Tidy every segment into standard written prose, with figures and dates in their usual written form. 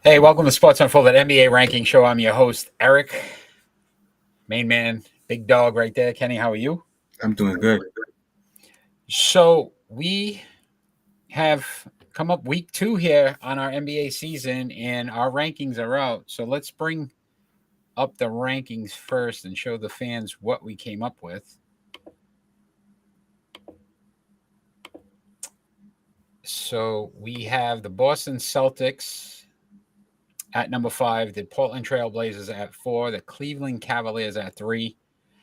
Hey, welcome to Sports Unfolded NBA Ranking Show. I'm your host, Eric. Main man, big dog right there. Kenny, how are you? I'm doing good. So we have come up week 2 here on our NBA season, and our rankings are out. So let's bring up the rankings first and show the fans what we came up with. So we have the Boston Celtics at number 5, the Portland Trail Blazers at 4, the Cleveland Cavaliers at 3,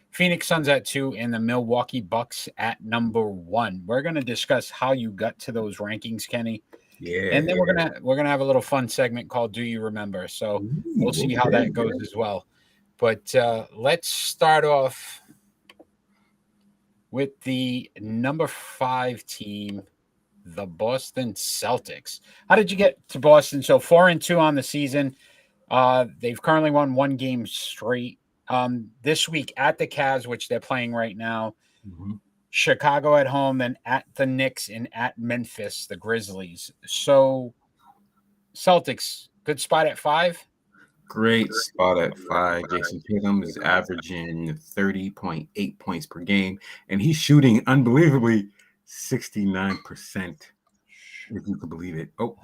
Phoenix Suns at 2, and the Milwaukee Bucks at number 1. We're going to discuss how you got to those rankings, Kenny. Yeah. And then we're gonna have a little fun segment called "Do You Remember?" So we'll see how that goes as well. But let's start off with the number 5 team, the Boston Celtics. How did you get to Boston? So 4-2 on the season. They've currently won 1 game straight. This week at the Cavs, which they're playing right now. Mm-hmm. Chicago at home, then at the Knicks and at Memphis, the Grizzlies. So Celtics, good spot at 5. Great spot at 5. Jason Tatum is averaging 30.8 points per game, and he's shooting unbelievably 69%. If you can believe it. Oh,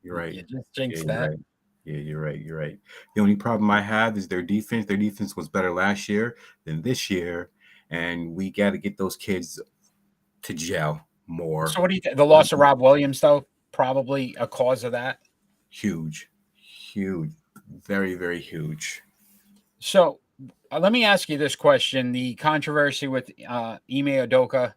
you're right. You just jinxed Yeah, that. right. Yeah, you're right. You're right. The only problem I have is their defense. Their defense was better last year than this year, and we got to get those kids to gel more. So what do you think? The loss of Rob Williams, though, probably a cause of that? Huge. Very, very huge. So let me ask you this question. The controversy with Ime Udoka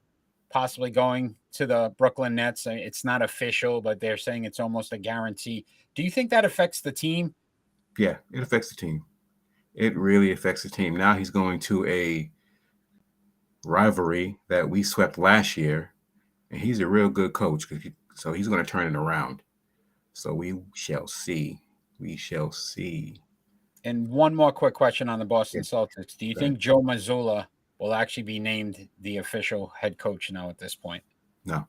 possibly going to the Brooklyn Nets, it's not official, but they're saying it's almost a guarantee. Do you think that affects the team? Yeah, it affects the team. It really affects the team. Now he's going to a rivalry that we swept last year, and he's a real good coach, so he's going to turn it around. So we shall see. We shall see. And one more quick question on the Boston Yeah. Celtics. Do you think Joe Mazzulla will actually be named the official head coach now at this point? No.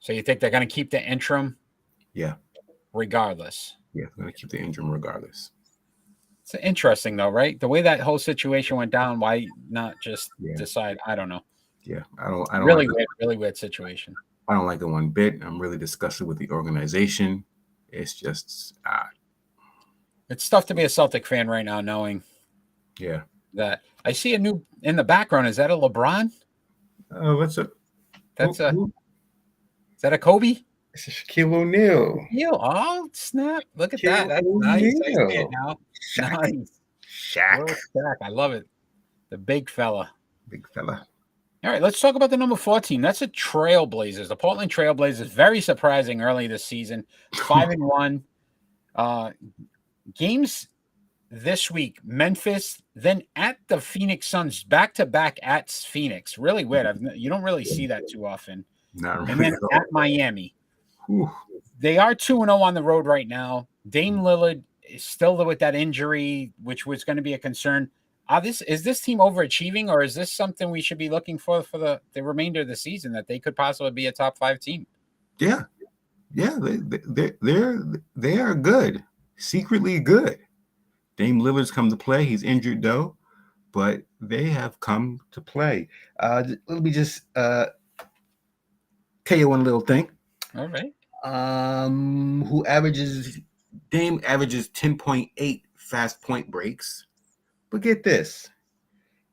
So you think they're going to keep the interim? Yeah. Regardless. Yeah, they're going to keep the interim regardless. It's interesting, though, right? The way that whole situation went down, why not just decide? I don't know. Yeah, I don't really like really weird situation. I don't like it one bit. I'm really disgusted with the organization. It's just it's tough to be a Celtic fan right now, knowing that I see a new in the background. Is that a LeBron? Oh, what's up? Is that a Kobe? It's a Shaquille O'Neal. Oh, snap. Look at that. That's nice. I see it now. Nice. Shaq. I love it. The big fella. Big fella. All right, let's talk about the number 4 team. That's the Trailblazers. The Portland Trailblazers, very surprising early this season. 5-1. Games this week, Memphis, then at the Phoenix Suns, back-to-back at Phoenix. Really weird. You don't really see that too often. Not really. And then at Miami. Whew. They are 2-0 on the road right now. Dame Lillard is still with that injury, which was going to be a concern. Is this team overachieving, or is this something we should be looking for the remainder of the season, that they could possibly be a top 5 team? Yeah, they are good, secretly good. Dame Lillard's come to play. He's injured though, but they have come to play. Let me just tell you one little thing. All right. Dame averages 10.8 fast point breaks. But get this,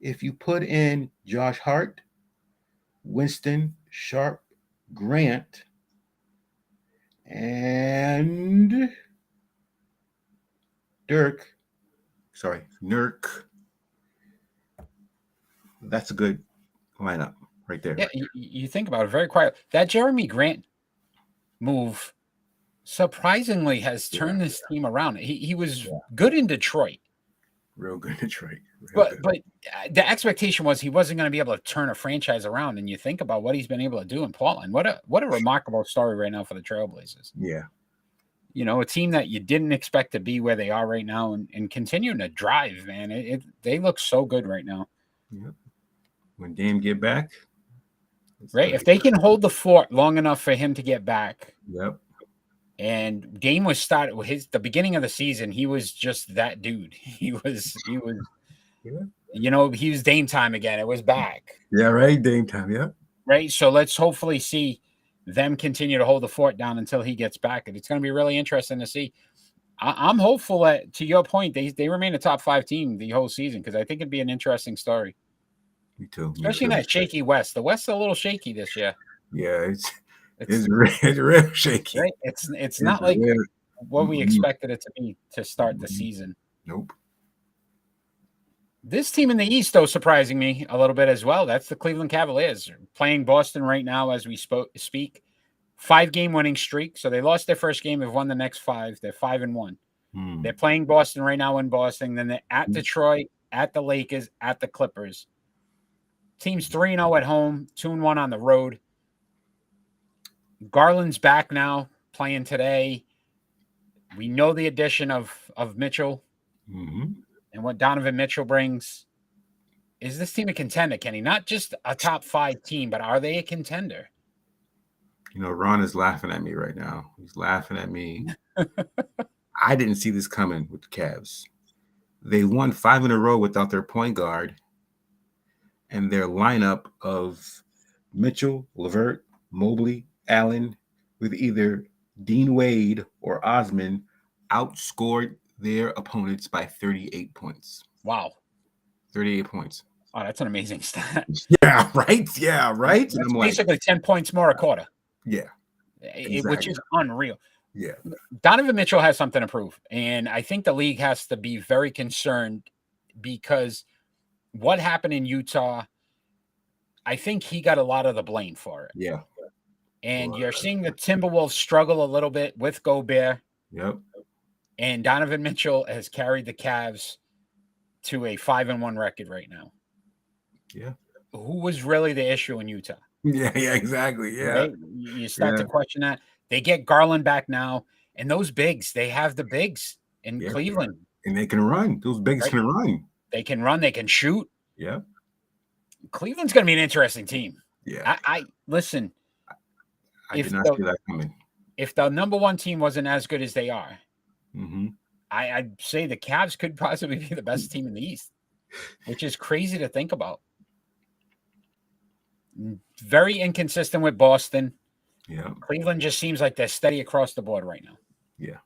if you put in Josh Hart, Winston, Sharp, Grant, and Nurk, that's a good lineup right there. Yeah, you think about it, very quiet. That Jeremy Grant move surprisingly has turned this team around. He was good in Detroit. Real good in Detroit. But the expectation was he wasn't going to be able to turn a franchise around. And you think about what he's been able to do in Portland. What a remarkable story right now for the Trailblazers. Yeah. You know, a team that you didn't expect to be where they are right now and continuing to drive, man. They look so good right now. Yep. When Dame get back. Right. If they can hold the fort long enough for him to get back. Yep. And Dame was started with the beginning of the season. He was just that dude. He was, he was Dame time again. It was back. Yeah, right. Dame time. Yeah. Right. So let's hopefully see them continue to hold the fort down until he gets back. And it's going to be really interesting to see. I'm hopeful that, to your point, they remain a top 5 team the whole season, because I think it'd be an interesting story. Me too. Especially in that shaky West. The West's a little shaky this year. Yeah, it's real shaky. Right? It's not like what we expected it to be to start the season. Nope. This team in the East, though, surprising me a little bit as well. That's the Cleveland Cavaliers, playing Boston right now as we speak. 5-game winning streak. So they lost their first game. They've won the next 5. They're 5-1. They're playing Boston right now in Boston. Then they're at Detroit, at the Lakers, at the Clippers. Team's 3-0 at home, 2-1 on the road. Garland's back now, playing today. We know the addition of Mitchell and what Donovan Mitchell brings. Is this team a contender, Kenny? Not just a top 5 team, but are they a contender? Ron is laughing at me right now. He's laughing at me. I didn't see this coming with the Cavs. They won 5 in a row without their point guard, and their lineup of Mitchell, LeVert, Mobley, Allen, with either Dean Wade or Osman, outscored their opponents by 38 points. Wow. 38 points. Oh, that's an amazing stat. Yeah, right? Yeah, right? That's basically 10 points more a quarter. Yeah. Exactly. Which is unreal. Yeah. Donovan Mitchell has something to prove. And I think the league has to be very concerned, because what happened in Utah, I think he got a lot of the blame for it. Yeah. And you're seeing the Timberwolves struggle a little bit with Gobert. Yep. And Donovan Mitchell has carried the Cavs to a 5-1 record right now. Yeah. Who was really the issue in Utah? Yeah, exactly. Yeah. Right? You start to question that. They get Garland back now, and those bigs, they have the bigs in Cleveland. And they can run. Those bigs can run. They can run. They can shoot. Yeah. Cleveland's going to be an interesting team. Yeah. I listen. I did not see that coming. If the number 1 team wasn't as good as they are, I'd say the Cavs could possibly be the best team in the East, which is crazy to think about. Very inconsistent with Boston. Yeah. Cleveland just seems like they're steady across the board right now. Yeah.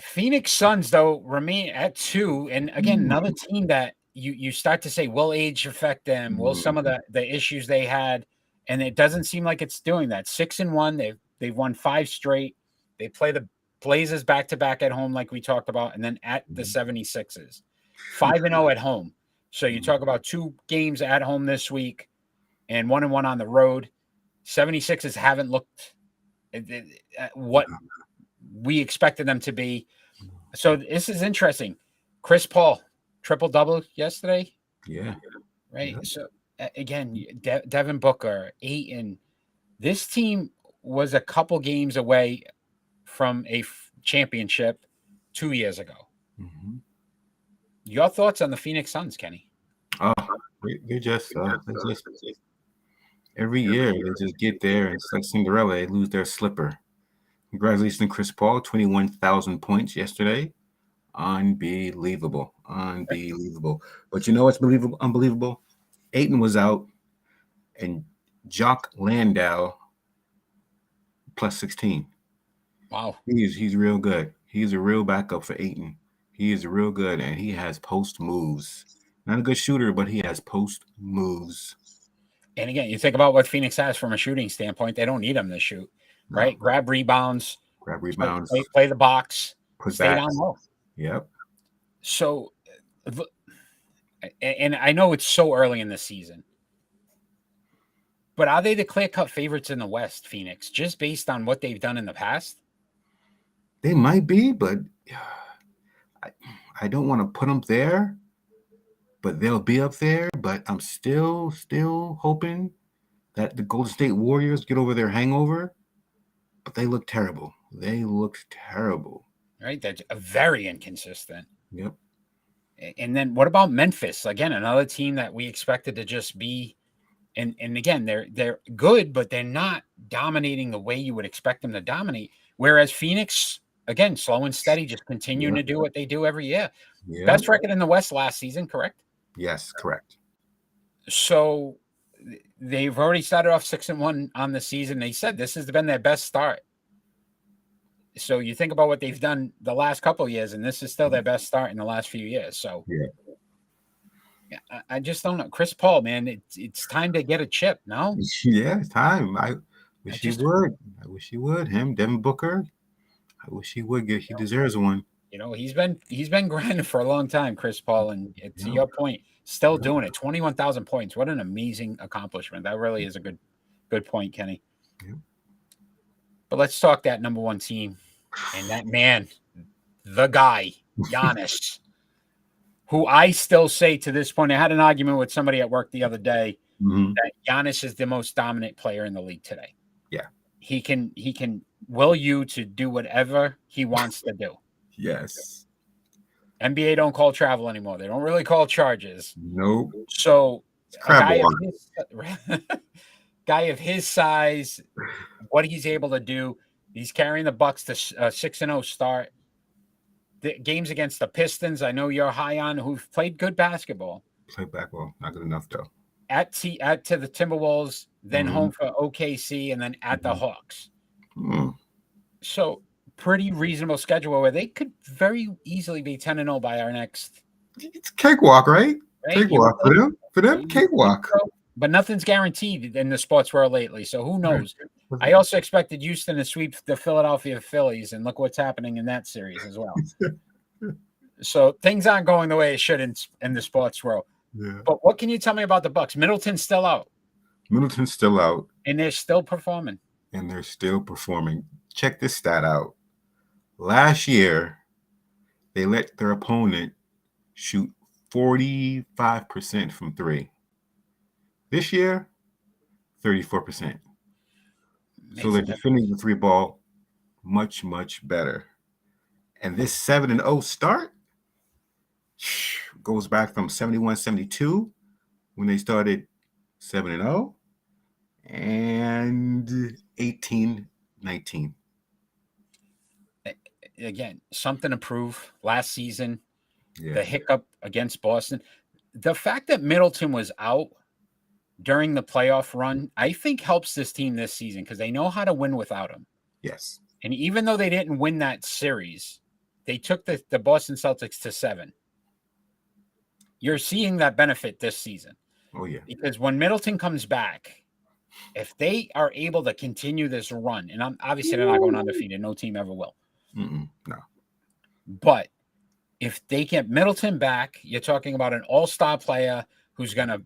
Phoenix Suns, though, remain at 2. And again, another team that you start to say, will age affect them? Will some of the issues they had? And it doesn't seem like it's doing that. 6-1. They've won 5 straight. They play the Blazers back-to-back at home, like we talked about, and then at the 76ers. 5-0 at home. So you talk about 2 games at home this week and 1-1 on the road. 76ers haven't looked at what we expected them to be. So this is interesting. Chris Paul, triple-double yesterday. Yeah. Right? Yeah. So, again, Devin Booker, Ayton. This team was a couple games away from a championship 2 years ago. Your thoughts on the Phoenix Suns, Kenny? They just every year they just get there, and it's like Cinderella. They lose their slipper. Congratulations to Chris Paul, 21,000 points yesterday. Unbelievable. But you know what's unbelievable? Ayton was out, and Jock Landale plus 16. Wow. He's real good. He's a real backup for Ayton. He is real good, and he has post moves. Not a good shooter, but he has post moves. And again, you think about what Phoenix has from a shooting standpoint. They don't need him to shoot, right? Grab rebounds. Play the box. Stay down low. Yep. So, and I know it's so early in the season, but are they the clear-cut favorites in the West, Phoenix, just based on what they've done in the past? They might be, but I don't want to put them there, but they'll be up there. But I'm still hoping that the Golden State Warriors get over their hangover, but they look terrible. Right? That's very inconsistent. Yep. And then what about Memphis? Again, another team that we expected to just be And again, they're good, but they're not dominating the way you would expect them to dominate. Whereas Phoenix, again, slow and steady, just continuing to do what they do every year. Yeah. Best record in the West last season, correct? Yes, correct. So they've already started off 6-1 on the season. They said this has been their best start. So you think about what they've done the last couple of years, and this is still their best start in the last few years. So yeah, I just don't know. Chris Paul, man, it's time to get a chip. No, Yeah, it's time. I wish he would. I wish he would. Him, Devin Booker. I wish he would get. He deserves one. He's been grinding for a long time, Chris Paul, and to your point, still doing it. 21,000 points. What an amazing accomplishment. That really is a good point, Kenny. Yeah. But let's talk that number one team and that man, the guy, Giannis, who I still say to this point, I had an argument with somebody at work the other day that Giannis is the most dominant player in the league today. Yeah. He can will you to do whatever he wants to do. Yes. NBA don't call travel anymore. They don't really call charges. Nope. So a guy of his size, what he's able to do, he's carrying the Bucks to 6-0 start. The games against the Pistons, I know you're high on, who've played good basketball. Played basketball, not good enough though. At to the Timberwolves, then home for OKC, and then at the Hawks. So pretty reasonable schedule where they could very easily be 10-0 by our next. It's cakewalk, right? Cakewalk for them, cakewalk. But nothing's guaranteed in the sports world lately, so who knows? I also expected Houston to sweep the Philadelphia Phillies, and look what's happening in that series as well. So things aren't going the way it should in the sports world. Yeah. But what can you tell me about the Bucks? Middleton's still out. Middleton's still out. And they're still performing. Check this stat out. Last year, they let their opponent shoot 45% from three. This year, 34%. So they're defending the three ball much, much better. And this 7-0 start goes back from 71-72 when they started 7-0 and 18-19. Again, something to prove. Last season, the hiccup against Boston. The fact that Middleton was out during the playoff run, I think helps this team this season because they know how to win without him. Yes. And even though they didn't win that series, they took the Boston Celtics to 7. You're seeing that benefit this season. Oh, yeah. Because when Middleton comes back, if they are able to continue this run, and obviously they're not going undefeated, no team ever will. No. But if they get Middleton back, you're talking about an all-star player who's going to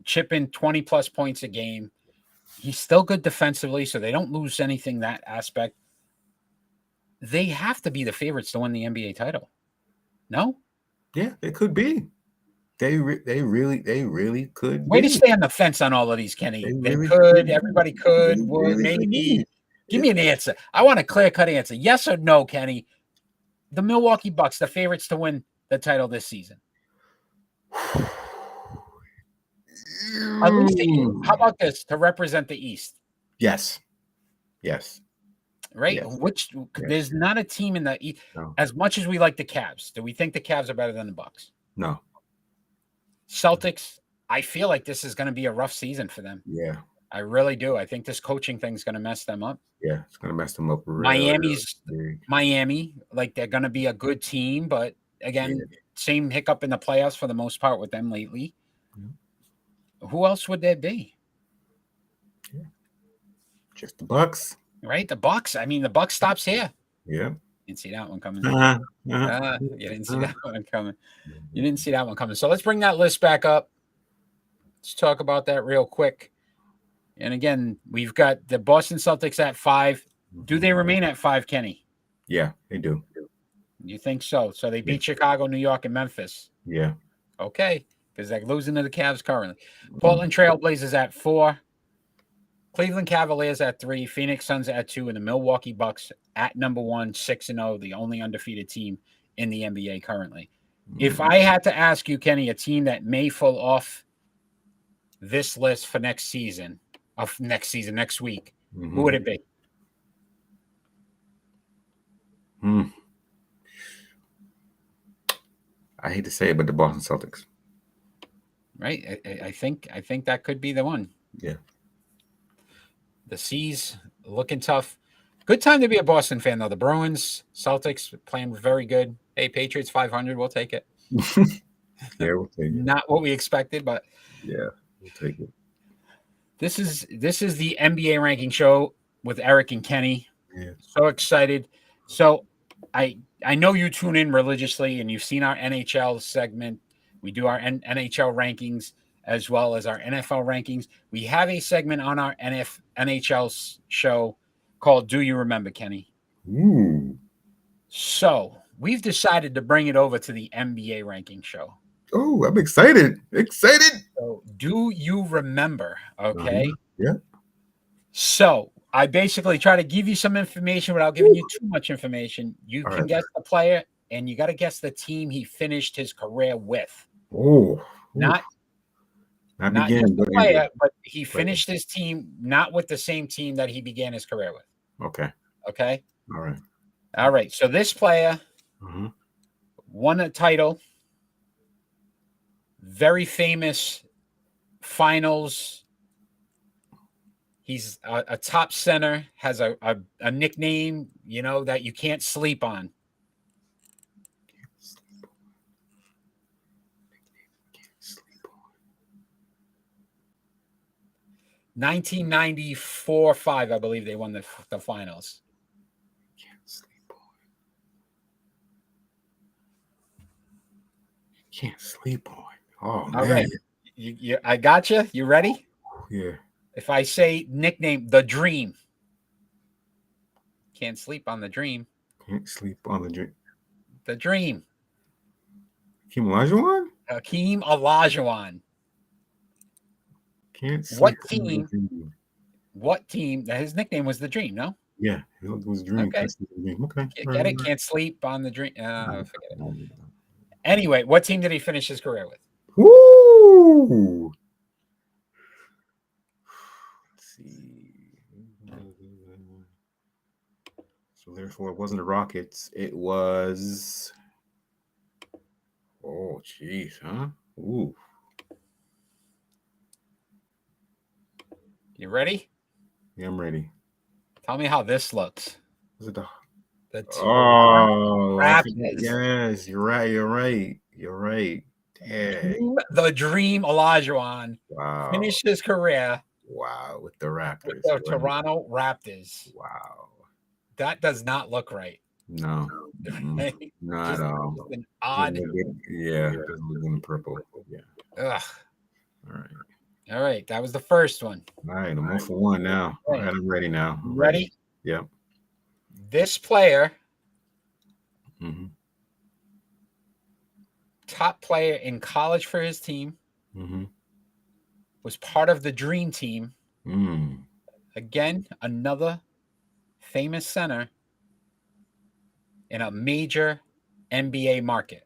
chip in 20-plus points a game. He's still good defensively, so they don't lose anything that aspect. They have to be the favorites to win the NBA title. No? Yeah, they could be. They really could. Way to stay on the fence on all of these, Kenny. They could. Everybody could. Would. Maybe. Give me an answer. I want a clear-cut answer. Yes or no, Kenny? The Milwaukee Bucks, the favorites to win the title this season. At least how about this? To represent the East. Yes. Right? Yes. There's not a team in the East. No. As much as we like the Cavs, do we think the Cavs are better than the Bucks? No. Celtics, I feel like this is going to be a rough season for them. Yeah. I really do. I think this coaching thing is going to mess them up. Yeah, it's going to mess them up. Miami, like they're going to be a good team, but again, same hiccup in the playoffs for the most part with them lately. Yeah. Who else would there be? Yeah. Just the Bucks. Right? The Bucks. I mean, the Bucks stops here. Yeah. You didn't see that one coming. You didn't see that one coming. You didn't see that one coming. So let's bring that list back up. Let's talk about that real quick. And again, we've got the Boston Celtics at 5. Do they remain at 5, Kenny? Yeah, they do. You think so? So they beat Chicago, New York, and Memphis. Yeah. Okay. Because they're losing to the Cavs currently. Portland Trail Blazers at 4. Cleveland Cavaliers at 3, Phoenix Suns at 2, and the Milwaukee Bucks at number 1, 6-0, the only undefeated team in the NBA currently. If I had to ask you, Kenny, a team that may fall off this list for next season, next week, Mhm. who would it be? I hate to say it, but the Boston Celtics. Right? I think that could be the one. Yeah. The C's looking tough. Good time to be a Boston fan, though. The Bruins, Celtics playing very good. Hey, Patriots 500, we'll take it. Yeah, we'll take it. Not what we expected, but yeah, we'll take it. This is the NBA ranking show with Eric and Kenny. Yeah. So excited. So I know you tune in religiously and you've seen our NHL segment. We do our NHL rankings as well as our NFL rankings. We have a segment on our NHL show called Do You Remember, Kenny? Ooh. So we've decided to bring it over to the NBA ranking show. Oh, I'm excited. Excited. So do you remember? Okay. Yeah. So I basically try to give you some information without giving you too much information. You All can right. guess the player, and you got to guess the team he finished his career with. Oh. Not Not just the but player, but he finished his team not with the same team that he began his career with. Okay. Okay. All right. All right. So this player won a title. Very famous finals. He's a top center, has a nickname, that you can't sleep on. Can't sleep on. 1994-5, I believe they won the finals. Can't sleep on. Can't sleep on. Oh, All man. right. I got you. You ready? Yeah. If I say nickname, The Dream. Can't sleep on The Dream. Can't sleep on the dream. The Dream. Hakeem Olajuwon? Hakeem Olajuwon. Can't sleep What on the team? dream. What team? His nickname was The Dream, no? Yeah. It was a dream. Okay. Can't sleep on the dream. Okay. Get it? Can't sleep on The Dream. Forget it. Right. Anyway, what team did he finish his career with? Woo! Let's see. So therefore, it wasn't the Rockets. It was. Oh, jeez, huh? Ooh. You ready? Yeah, I'm ready. Tell me how this looks. Was it the? The Oh, Raptors. yes, you're right. You're right. You're right. Dang. The Dream Olajuwon Wow. finished his career Wow, with the Raptors. with the Toronto Raptors. Wow. That does not look right. No. Right? Not Just at all. an odd. Yeah, it doesn't look good in purple. Yeah. Ugh. All right. All right, that was the first one. All right, I'm 1 for 1 now. All right, I'm ready now. I'm Ready? Yep. This player, Mm-hmm. top player in college for his team, Mm-hmm. was part of the Dream Team. Mm. Again, another famous center in a major NBA market.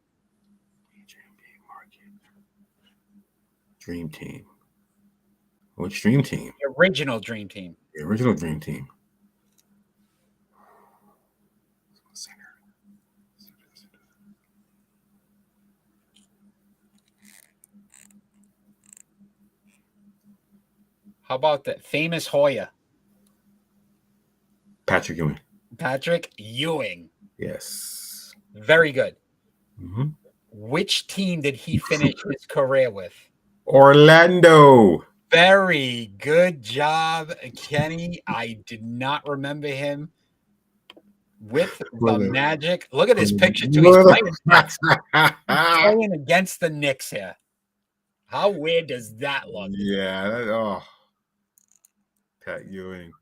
Major NBA market. Dream Team. Which Dream Team? The original Dream Team. The original Dream Team. How about the famous Hoya? Patrick Ewing. Patrick Ewing. Yes. Very good. Mm-hmm. Which team did he finish his career with? Orlando. Very good job, Kenny. I did not remember him with the Magic. Look at his picture, too. He's playing against the Knicks here. How weird does that look? Yeah. Pat Ewing.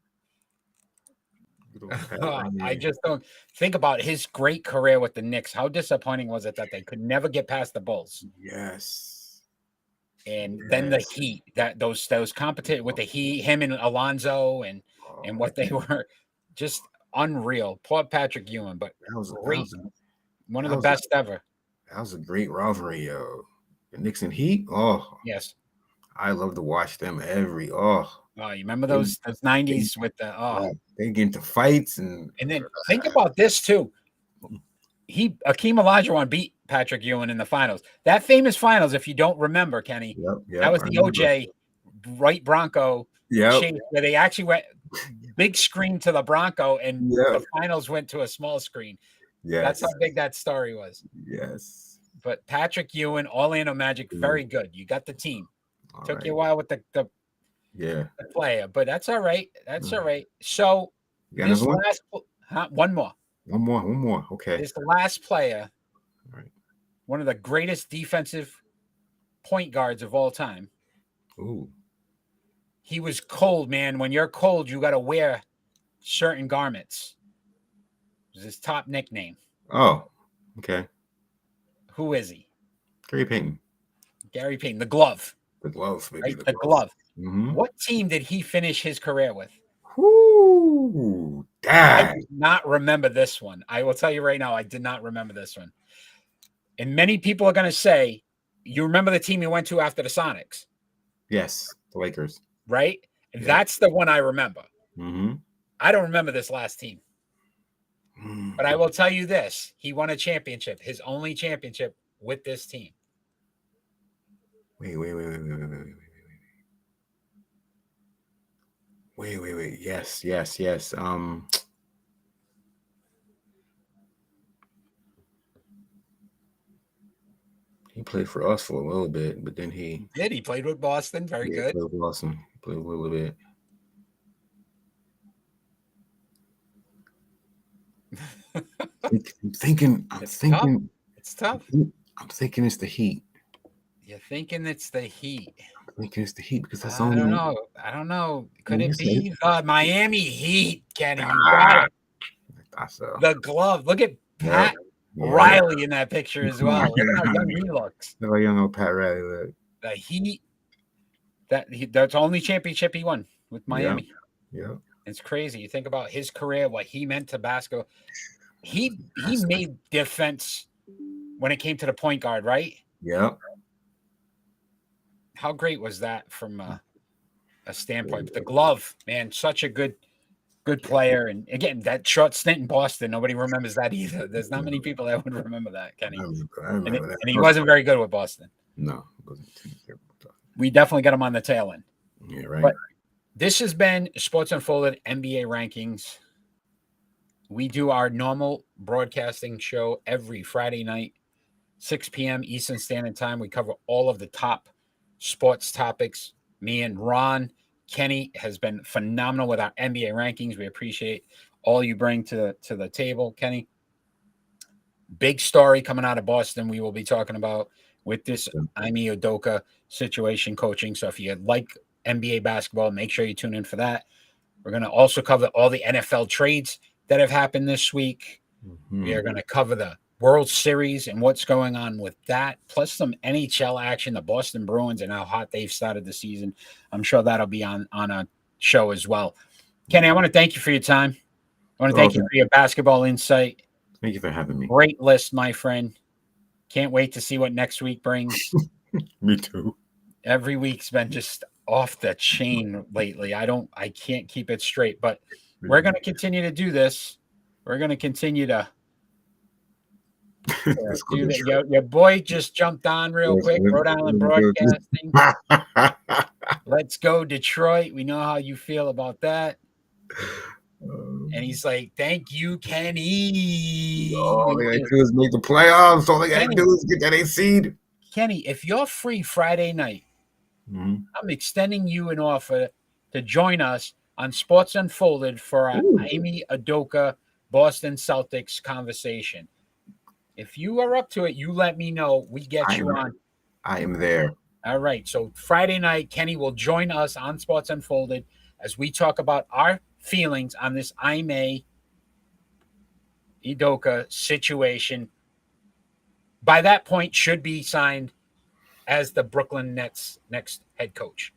I just don't think about his great career with the Knicks. How disappointing was it that they could never get past the Bulls? Yes. And then the Heat, that those competition with the Heat, him and Alonzo and what they were, just unreal. Poor Patrick Ewing, but that was great. One of the best ever. That was a great rivalry, the Knicks and Heat. Oh, yes. I love to watch them every. Oh, you remember They, those 90s with the yeah, they get into fights and then think about this too. Akeem Olajuwon beat Patrick Ewing in the finals. That famous finals, if you don't remember, Kenny, that was I the remember. OJ Wright Bronco chase where they actually went big screen to the Bronco and the finals went to a small screen. That's how big that story was. Yes. But Patrick Ewing, Orlando Magic, very good. You got the team. Took you a while with the player, but that's all right. That's all right. So this last one more. One more. Okay. This last player, right. One of the greatest defensive point guards of all time. Ooh. He was cold, man. When you're cold, you got to wear certain garments. It was his top nickname. Oh, okay. Who is he? Gary Payton. Gary Payton, the glove. The glove, maybe. Right? The glove. Mm-hmm. What team did he finish his career with? Ooh, I did not remember this one. I will tell you right now, I did not remember this one. And many people are going to say, you remember the team he went to after the Sonics? Yes, the Lakers. Right? Yeah. That's the one I remember. Mm-hmm. I don't remember this last team. Mm-hmm. But I will tell you this. He won a championship, his only championship with this team. Wait. Yes. He played for us for a little bit, but then he played with Boston. Very good. Played with Boston. Played a little bit. I'm thinking. It's tough. I'm thinking it's the Heat. You're thinking it's the Heat. I'm thinking it's the Heat because that's I don't know. Could it be Miami Heat, Kenny? You got it. I thought so. The glove. Look at Pat Riley in that picture as well. Look how young he looks. Look how young Pat Riley looks. The Heat. That's the only championship he won with Miami. Yeah. It's crazy. You think about his career, what he meant to basketball. He made defense when it came to the point guard, right? Yeah. How great was that from a standpoint? But the glove, man, such a good player. And again, that short stint in Boston, nobody remembers that either. There's not many people that would remember that, Kenny. I remember that. And he wasn't very good with Boston. No, it wasn't. We definitely got him on the tail end. Yeah, right. But this has been Sports Unfolded NBA Rankings. We do our normal broadcasting show every Friday night, 6 p.m. Eastern Standard Time. We cover all of the top sports topics. Me and Ron, Kenny has been phenomenal with our NBA rankings. We appreciate all you bring to the table, Kenny. Big story coming out of Boston we will be talking about with this Ime Udoka situation coaching. So if you like NBA basketball, make sure you tune in for that. We're going to also cover all the NFL trades that have happened this week. Mm-hmm. We are going to cover the World Series and what's going on with that, plus some NHL action, the Boston Bruins and how hot they've started the season. I'm sure that'll be on a show as well. Kenny, I want to thank you for your time. I want to thank you for your basketball insight. Thank you for having me. Great list, my friend. Can't wait to see what next week brings. Me too. Every week's been just off the chain lately. I can't keep it straight, but we're going to continue to do this. We're going to continue to your boy just jumped on real quick. Rhode Island Broadcasting. Let's go, Detroit. We know how you feel about that. And he's like, thank you, Kenny. All they gotta do is make the playoffs. All they gotta do is get that 8th seed. Kenny, if you're free Friday night, I'm extending you an offer to join us on Sports Unfolded for our Ime Udoka Boston Celtics conversation. If you are up to it, you let me know. We get you on. I am there. All right. So Friday night, Kenny will join us on Sports Unfolded as we talk about our feelings on this Ime Udoka situation. By that point, should be signed as the Brooklyn Nets next head coach.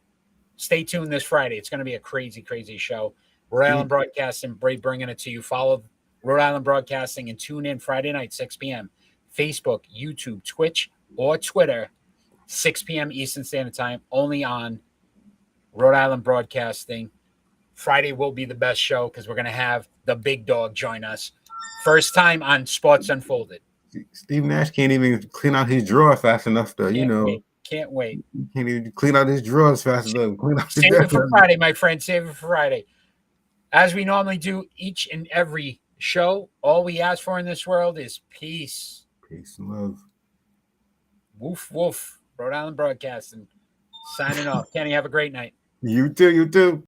Stay tuned this Friday. It's going to be a crazy, crazy show. Rhode Island Broadcasting, bringing it to you. Follow Rhode Island Broadcasting and tune in Friday night, 6 p.m. Facebook, YouTube, Twitch, or Twitter. 6 p.m. Eastern Standard Time, only on Rhode Island Broadcasting. Friday will be the best show because we're going to have the big dog join us. First time on Sports Unfolded. Steve Nash can't even clean out his drawer fast enough, though. Can't wait. He can't even clean out his drawers fast enough. Save it for Friday, my friend. Save it for Friday. As we normally do each and every show, all we ask for in this world is peace. Peace and love. Woof, woof. Rhode Island Broadcasting. Signing off. Kenny, have a great night. You too.